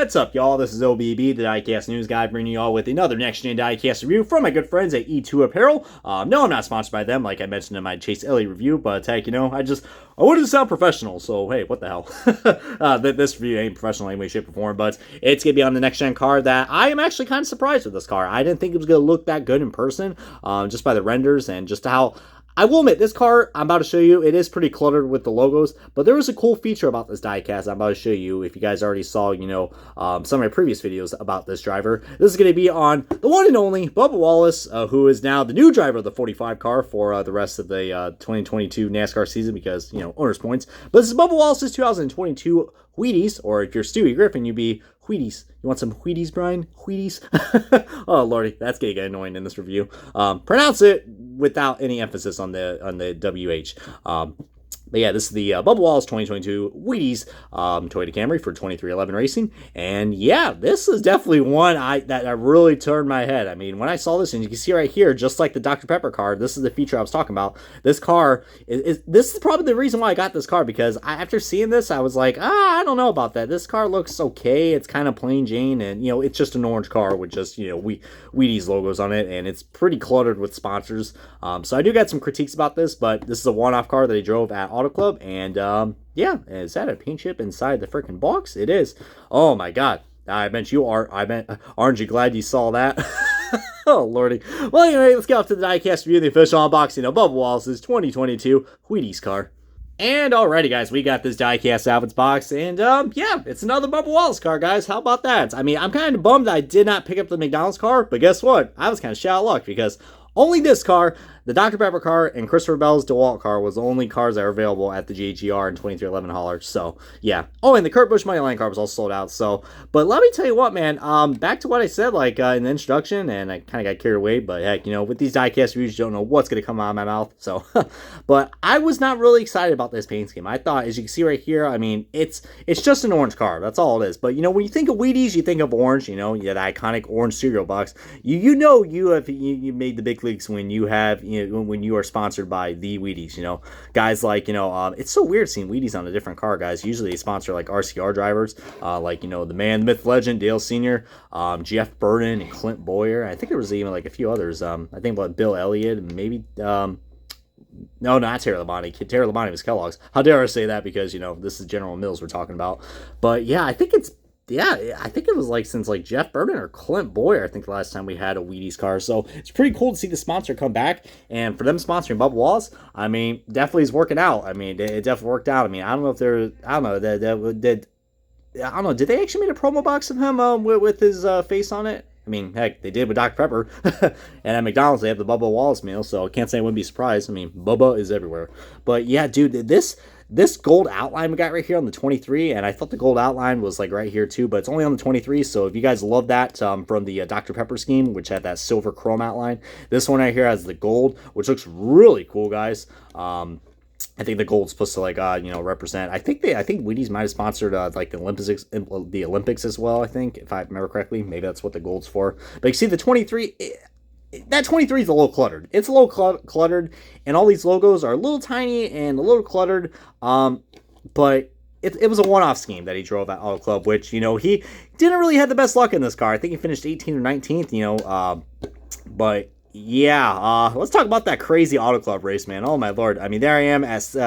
What's up, y'all? This is OBB, the Diecast News Guy, bringing you all with another next-gen Diecast review from my good friends at E2 Apparel. No, I'm not sponsored by them, like I mentioned in my Chase Elliott review, but heck, you know, I wanted to sound professional, so hey, what the hell? This review ain't professional in any way, shape, or form, but it's going to be on the next-gen car that I am actually kind of surprised with this car. I didn't think it was going to look that good in person, just by the renders and just how... I will admit, this car I'm about to show you, it is pretty cluttered with the logos, but there was a cool feature about this diecast I'm about to show you. If you guys already saw, you know, some of my previous videos about this driver, this is going to be on the one and only Bubba Wallace, who is now the new driver of the 45 car for the rest of the 2022 NASCAR season because, you know, owner's points. But this is Bubba Wallace's 2022 Wheaties, or if you're Stewie Griffin, you'd be Wheaties. You want some Wheaties, Brian? Wheaties? Oh, lordy, that's gonna get annoying in this review. Pronounce it without any emphasis on the WH. But yeah, this is the Bubba Wallace 2022 Wheaties Toyota Camry for 2311 Racing. And yeah, this is definitely one that really turned my head. I mean, when I saw this, and you can see right here, just like the Dr. Pepper car, this is the feature I was talking about. This car, this is probably the reason why I got this car, because after seeing this, I was like, I don't know about that. This car looks okay. It's kind of plain Jane, and, you know, it's just an orange car with just, you know, Wheaties logos on it, and it's pretty cluttered with sponsors. So I do got some critiques about this, but this is a one-off car that he drove at Auto Club, and yeah, is that a paint chip inside the freaking box? It is. Oh my god, I bet you are. Aren't you glad you saw that? Oh lordy. Well, anyway, let's get off to the diecast review, the official unboxing of Bubba Wallace's 2022 Wheaties car. And alrighty, guys, we got this diecast out of its box, and yeah, it's another Bubba Wallace car, guys. How about that? I mean, I'm kind of bummed that I did not pick up the McDonald's car, but guess what? I was kind of shit out of luck, because only this car, the Dr. Pepper car, and Christopher Bell's DeWalt car was the only cars that were available at the JGR in 2311 Holler. So, yeah. Oh, and the Kurt Busch Moneyline car was also sold out. So, but let me tell you what, man. Back to what I said, like, in the introduction, and I kind of got carried away, but heck, you know, with these diecast reviews, you don't know what's going to come out of my mouth. So, but I was not really excited about this paint scheme. I thought, as you can see right here, I mean, it's just an orange car. That's all it is. But, you know, when you think of Wheaties, you think of orange, you know, that iconic orange cereal box. You know you made the big leagues when you have, you know, when you are sponsored by the Wheaties, you know, guys like, you know, it's so weird seeing Wheaties on a different car, guys. Usually they sponsor like RCR drivers, like, you know, the man, the myth, legend, Dale Sr., Jeff Burton, and Clint Boyer. I think there was even like a few others. I think about Bill Elliott, and maybe, no, not Terry Labonte. Terry Labonte was Kellogg's. How dare I say that, because, you know, this is General Mills we're talking about. But yeah, I think it was like since like Jeff Burton or Clint Boyer, I think the last time we had a Wheaties car. So it's pretty cool to see the sponsor come back, and for them sponsoring Bubba Wallace, I mean, definitely is working out. I mean, it definitely worked out. I mean, I don't know if they're, I don't know, did they actually make a promo box of him with his face on it? I mean, heck, they did with Dr. Pepper, and at McDonald's they have the Bubba Wallace meal, so I can't say I wouldn't be surprised. I mean, Bubba is everywhere. But yeah, dude, this gold outline we got right here on the 23, and I thought the gold outline was like right here too, but it's only on the 23, so if you guys love that from the Dr. Pepper scheme, which had that silver chrome outline, this one right here has the gold, which looks really cool, guys. I think the gold's supposed to, like, you know, represent. I think Wheaties might have sponsored like the Olympics as well. I think, if I remember correctly, maybe that's what the gold's for. But you see, the 23, that 23 is a little cluttered. It's a little cluttered, and all these logos are a little tiny and a little cluttered. But it was a one-off scheme that he drove at Auto Club, which, you know, he didn't really have the best luck in this car. I think he finished 18th or 19th. You know, but. Yeah, let's talk about that crazy Auto Club race, man. Oh, my Lord. I mean, there I am, as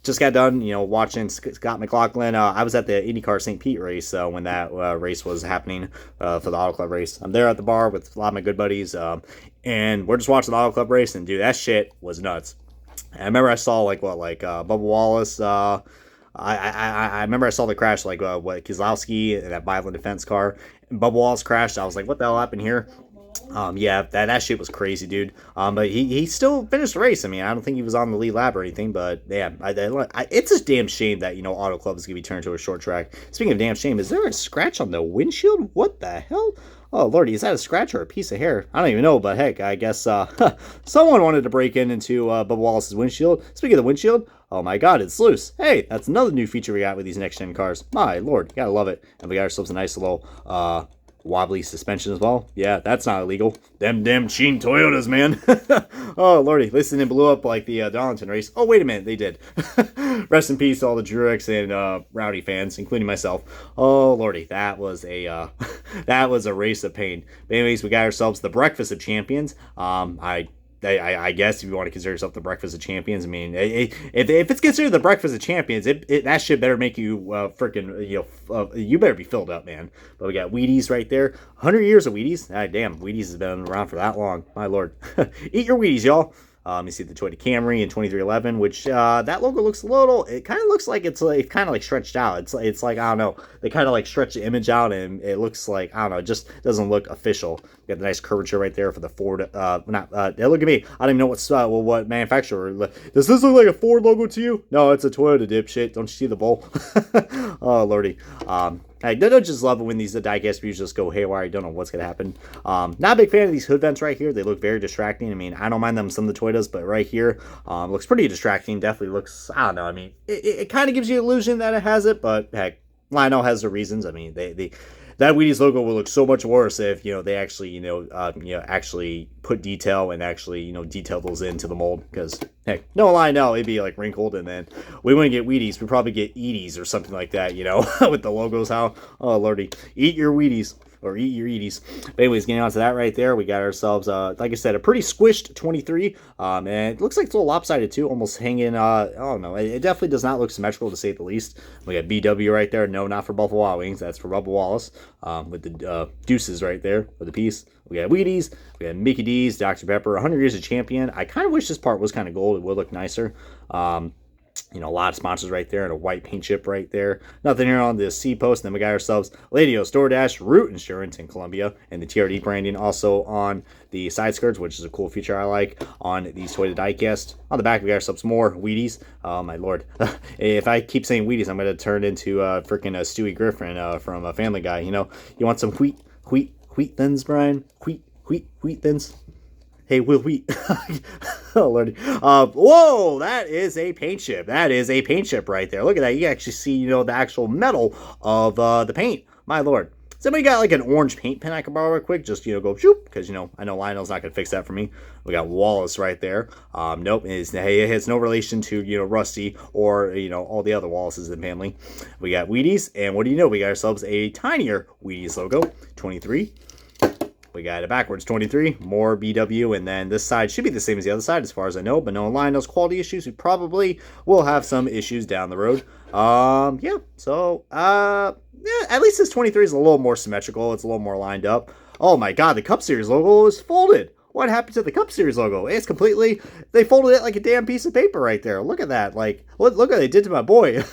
just got done, you know, watching Scott McLaughlin. I was at the IndyCar St. Pete race when that race was happening for the Auto Club race. I'm there at the bar with a lot of my good buddies, and we're just watching the Auto Club race, and, dude, that shit was nuts. And I remember I saw, like, Bubba Wallace. I remember I saw the crash, like, Keselowski and that Violent Defense car. And Bubba Wallace crashed. I was like, what the hell happened here? Yeah, that shit was crazy, dude. But he still finished the race. I mean, I don't think he was on the lead lap or anything, but yeah, it's a damn shame that, you know, Auto Club is going to be turned to a short track. Speaking of damn shame, is there a scratch on the windshield? What the hell? Oh, lordy, is that a scratch or a piece of hair? I don't even know, but heck, I guess someone wanted to break into Bubba Wallace's windshield. Speaking of the windshield, oh my god, it's loose. Hey, that's another new feature we got with these next-gen cars. My lord, you gotta love it. And we got ourselves a nice little wobbly suspension as well. Yeah, that's not illegal. Them damn cheating Toyotas, man. Oh, lordy. Listen, it blew up like the Darlington race. Oh, wait a minute. They did. Rest in peace to all the Druids and Rowdy fans, including myself. Oh, lordy. That was a that was a race of pain. But anyways, we got ourselves the Breakfast of Champions. I guess if you want to consider yourself the Breakfast of Champions, I mean, if it's considered the Breakfast of Champions, that shit better make you freaking, you better be filled up, man. But we got Wheaties right there. 100 years of Wheaties. Ah, damn, Wheaties has been around for that long. My lord. Eat your Wheaties, y'all. You see the Toyota Camry in 2311, which that logo looks a little. It kind of looks like it's kind of like stretched out. It's like, I don't know. They kind of like stretch the image out, and it looks like, I don't know. It just doesn't look official. You got the nice curvature right there for the Ford. Look at me. I don't even know what manufacturer. Does this look like a Ford logo to you? No, it's a Toyota, dipshit. Don't you see the bowl? Oh lordy. I don't just love it when these diecast views just go haywire. I don't know what's going to happen. Not a big fan of these hood vents right here. They look very distracting. I mean, I don't mind them some of the Toyotas, but right here looks pretty distracting. Definitely looks, I don't know. I mean, it kind of gives you the illusion that it has it, but heck, Lionel has their reasons. I mean, that Wheaties logo will look so much worse if they actually actually put detail and actually detail those into the mold. Because heck, no lie, no, it'd be like wrinkled, and then we wouldn't get Wheaties, we'd probably get Eaties or something like that. With the logos. How, oh lordy, eat your Wheaties. Or eat your Eaties. But anyways, getting on to that right there, we got ourselves, like I said, a pretty squished 23. And it looks like it's a little lopsided too, almost hanging, I don't know. It definitely does not look symmetrical to say the least. We got BW right there. No, not for Buffalo Wild Wings. That's for Bubba Wallace. With the deuces right there with the piece. We got Wheaties. We got Mickey D's, Dr. Pepper, 100 Years of Champion. I kind of wish this part was kind of gold. It would look nicer. A lot of sponsors right there and a white paint chip right there. Nothing here on the C post. And then we got ourselves Ladios, DoorDash, Root Insurance in Columbia, and the TRD branding also on the side skirts, which is a cool feature I like on these Toyota diecast. On the back, we got ourselves more Wheaties. Oh my lord! If I keep saying Wheaties, I'm gonna turn into freaking Stewie Griffin from Family Guy. You want some wheat thins, Brian? Wheat thins. Hey, Will Wheat. Oh, lordy. Whoa, that is a paint chip. That is a paint chip right there. Look at that. You actually see, the actual metal of the paint. My lord. Somebody got like an orange paint pen I can borrow real quick? Just, go shoop. Because, I know Lionel's not going to fix that for me. We got Wallace right there. Nope. It has no relation to, Rusty or, all the other Wallaces in the family. We got Wheaties. And what do you know? We got ourselves a tinier Wheaties logo. 23. We got a backwards 23, more BW, and then this side should be the same as the other side as far as I know, but no Lionel's quality issues. We probably will have some issues down the road. Yeah, at least this 23 is a little more symmetrical. It's a little more lined up. Oh my god, the Cup Series logo is folded. What happened to the Cup Series logo? It's completely, they folded it like a damn piece of paper right there. Look at that. Like, look what they did to my boy.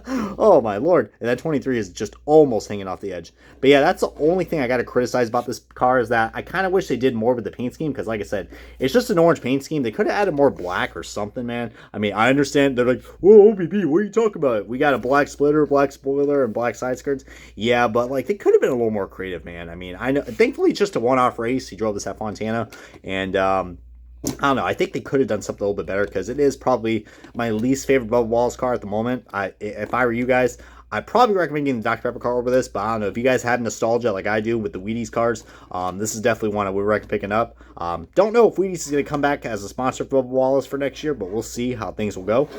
Oh my lord. And that 23 is just almost hanging off the edge. But yeah, that's the only thing I got to criticize about this car is that I kind of wish they did more with the paint scheme. Because like I said, it's just an orange paint scheme. They could have added more black or something, man. I mean, I understand. They're like, whoa, OBB, what are you talking about? We got a black splitter, black spoiler, and black side skirts. Yeah, but like, they could have been a little more creative, man. I mean, I know. Thankfully, it's just a one-off race. He drove this at Fontana. And I don't know. I think they could have done something a little bit better because it is probably my least favorite Bubba Wallace car at the moment. If I were you guys, I'd probably recommend getting the Dr. Pepper car over this, but I don't know. If you guys have nostalgia like I do with the Wheaties cars, this is definitely one I would recommend picking up. Don't know if Wheaties is going to come back as a sponsor for Bubba Wallace for next year, but we'll see how things will go.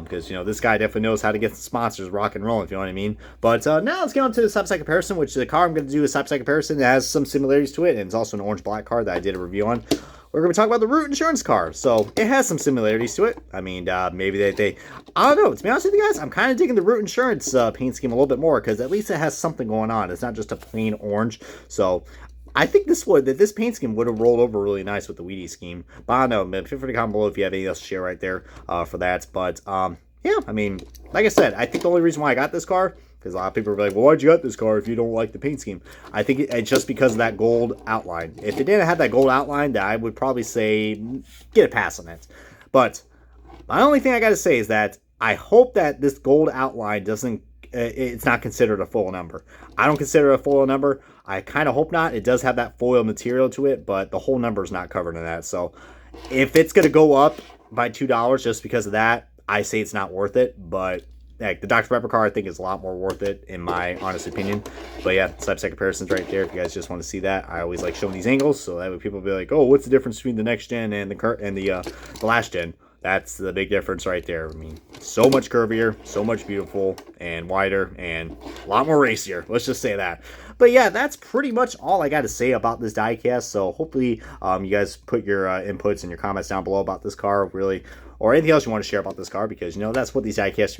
Because, this guy definitely knows how to get the sponsors rock and roll, if you know what I mean. But now let's get on to the side-by-side comparison, which the car I'm going to do a side-by-side comparison. It has some similarities to it, and it's also an orange-black car that I did a review on. We're going to talk about the Root Insurance car. So, it has some similarities to it. I mean, maybe they I don't know. To be honest with you guys, I'm kind of digging the Root Insurance paint scheme a little bit more because at least it has something going on. It's not just a plain orange. So, I think this paint scheme would have rolled over really nice with the Wheaties scheme. But I don't know. Man, feel free to comment below if you have anything else to share right there for that. But, yeah, I mean, like I said, I think the only reason why I got this car, because a lot of people are like, well, why'd you got this car if you don't like the paint scheme? I think it's just because of that gold outline. If it didn't have that gold outline, then I would probably say get a pass on it. But my only thing I got to say is that I hope that this gold outline it's not considered a full number. I don't consider it a full number. I kind of hope not. It does have that foil material to it, but the whole number is not covered in that. So if it's going to go up by $2 just because of that, I say it's not worth it. But heck, the Dr. Pepper car I think is a lot more worth it in my honest opinion. But yeah, side-by-side comparisons right there. If you guys just want to see that, I always like showing these angles so that way people will be like, oh, what's the difference between the next gen and the last gen? That's the big difference right there. I mean, so much curvier, so much beautiful, and wider, and a lot more racier. Let's just say that. But yeah, that's pretty much all I got to say about this diecast. So hopefully you guys put your inputs and your comments down below about this car, really, or anything else you want to share about this car, because, you know, that's what these diecast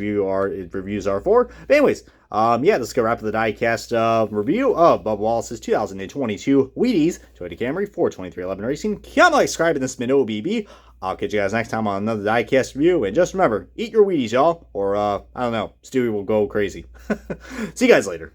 reviews are for. But anyways, yeah, let's go wrap up the diecast review of Bubba Wallace's 2022 Wheaties Toyota Camry 42311 Racing. Comment, like, subscribe, and this has been OBB. I'll catch you guys next time on another diecast review. And just remember, eat your Wheaties, y'all, or, I don't know, Stewie will go crazy. See you guys later.